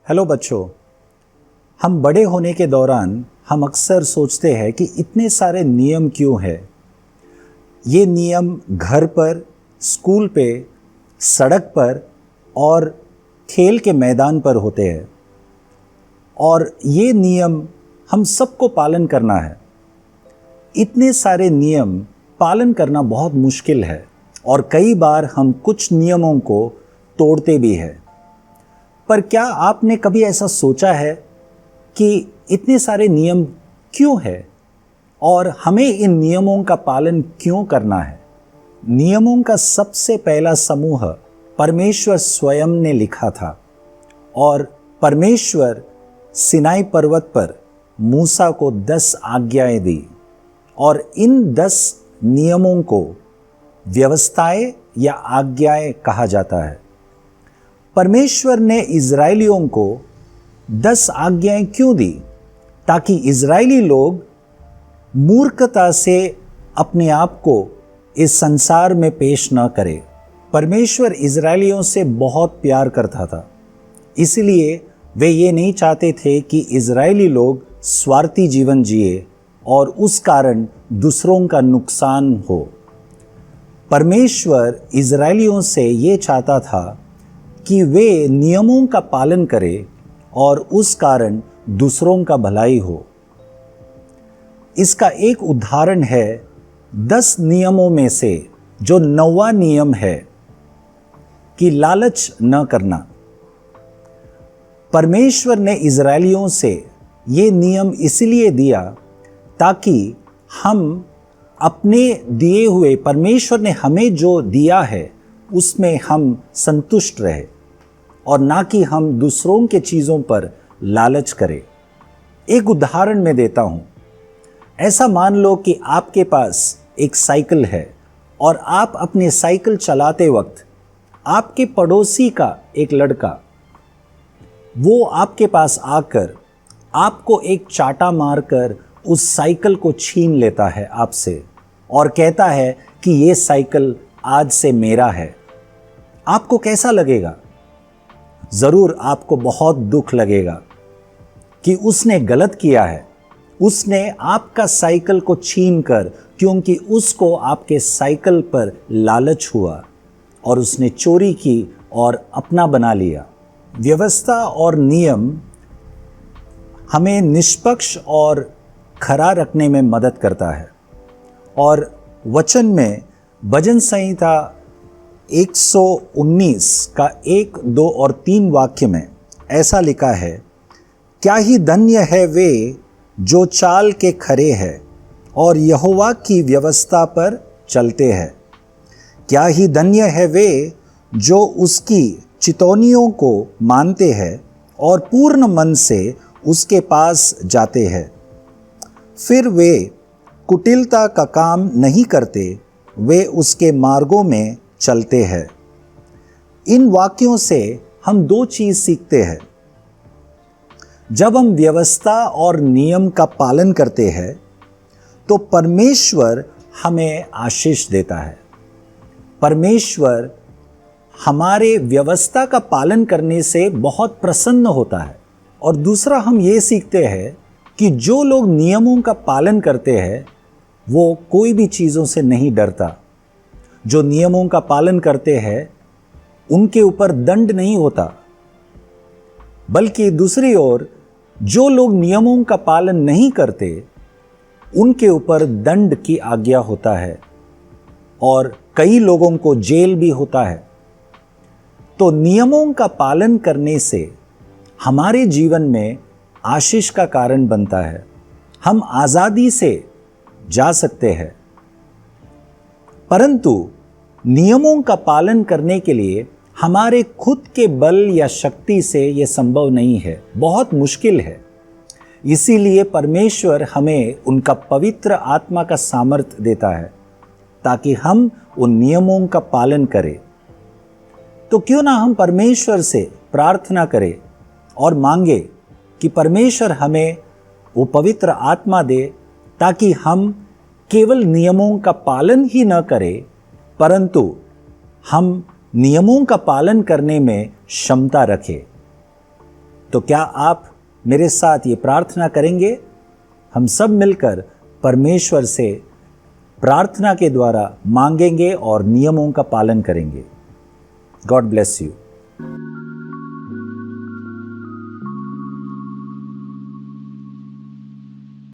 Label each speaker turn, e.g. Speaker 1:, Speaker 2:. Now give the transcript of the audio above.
Speaker 1: Hello बच्चों, हम बड़े होने के दौरान हम अक्सर सोचते हैं कि इतने सारे नियम क्यों है। ये नियम घर पर, स्कूल पे, सड़क पर और खेल के मैदान पर होते हैं और ये नियम हम सबको पालन करना है। इतने सारे नियम पालन करना बहुत मुश्किल है और कई बार हम कुछ नियमों को तोड़ते भी हैं। पर क्या आपने कभी ऐसा सोचा है कि इतने सारे नियम क्यों है और हमें इन नियमों का पालन क्यों करना है? नियमों का सबसे पहला समूह परमेश्वर स्वयं ने लिखा था और परमेश्वर सिनाई पर्वत पर मूसा को 10 आज्ञाएं दी और इन 10 नियमों को व्यवस्थाएं या आज्ञाएं कहा जाता है। परमेश्वर ने इज़राइलियों को 10 आज्ञाएं क्यों दी? ताकि इज़राइली लोग मूर्खता से अपने आप को इस संसार में पेश न करें। परमेश्वर इज़राइलियों से बहुत प्यार करता था, इसलिए वे ये नहीं चाहते थे कि इज़राइली लोग स्वार्थी जीवन जिए और उस कारण दूसरों का नुकसान हो। परमेश्वर इज़राइलियों से ये चाहता था कि वे नियमों का पालन करें और उस कारण दूसरों का भलाई हो। इसका एक उदाहरण है 10 नियमों में से जो 9वां नियम है कि लालच न करना। परमेश्वर ने इज़राइलियों से ये नियम इसलिए दिया ताकि हम अपने दिए हुए, परमेश्वर ने हमें जो दिया है उसमें हम संतुष्ट रहे और ना कि हम दूसरों के चीज़ों पर लालच करें। एक उदाहरण मैं देता हूँ। ऐसा मान लो कि आपके पास एक साइकिल है और आप अपने साइकिल चलाते वक्त आपके पड़ोसी का एक लड़का वो आपके पास आकर आपको एक चाटा मारकर उस साइकिल को छीन लेता है आपसे और कहता है कि ये साइकिल आज से मेरा है। आपको कैसा लगेगा? ज़रूर आपको बहुत दुख लगेगा कि उसने गलत किया है। उसने आपका साइकिल को छीनकर, क्योंकि उसको आपके साइकिल पर लालच हुआ और उसने चोरी की और अपना बना लिया। व्यवस्था और नियम हमें निष्पक्ष और खरा रखने में मदद करता है और वचन में भजन संहिता 119 का 1, 2 और 3 वाक्य में ऐसा लिखा है, क्या ही धन्य है वे जो चाल के खरे हैं और यहोवा की व्यवस्था पर चलते हैं। क्या ही धन्य है वे जो उसकी चितौनियों को मानते हैं और पूर्ण मन से उसके पास जाते हैं। फिर वे कुटिलता का काम नहीं करते, वे उसके मार्गों में चलते हैं। इन वाक्यों से हम 2 चीज़ सीखते हैं। जब हम व्यवस्था और नियम का पालन करते हैं तो परमेश्वर हमें आशीष देता है। परमेश्वर हमारे व्यवस्था का पालन करने से बहुत प्रसन्न होता है। और दूसरा हम ये सीखते हैं कि जो लोग नियमों का पालन करते हैं वो कोई भी चीज़ों से नहीं डरता। जो नियमों का पालन करते हैं उनके ऊपर दंड नहीं होता, बल्कि दूसरी ओर जो लोग नियमों का पालन नहीं करते उनके ऊपर दंड की आज्ञा होता है और कई लोगों को जेल भी होता है। तो नियमों का पालन करने से हमारे जीवन में आशीष का कारण बनता है। हम आज़ादी से जा सकते हैं, परंतु नियमों का पालन करने के लिए हमारे खुद के बल या शक्ति से यह संभव नहीं है, बहुत मुश्किल है। इसीलिए परमेश्वर हमें उनका पवित्र आत्मा का सामर्थ्य देता है ताकि हम उन नियमों का पालन करें। तो क्यों ना हम परमेश्वर से प्रार्थना करें और मांगे कि परमेश्वर हमें वो पवित्र आत्मा दे ताकि हम केवल नियमों का पालन ही न करें, परंतु हम नियमों का पालन करने में क्षमता रखें। तो क्या आप मेरे साथ ये प्रार्थना करेंगे? हम सब मिलकर परमेश्वर से प्रार्थना के द्वारा मांगेंगे और नियमों का पालन करेंगे। God bless you.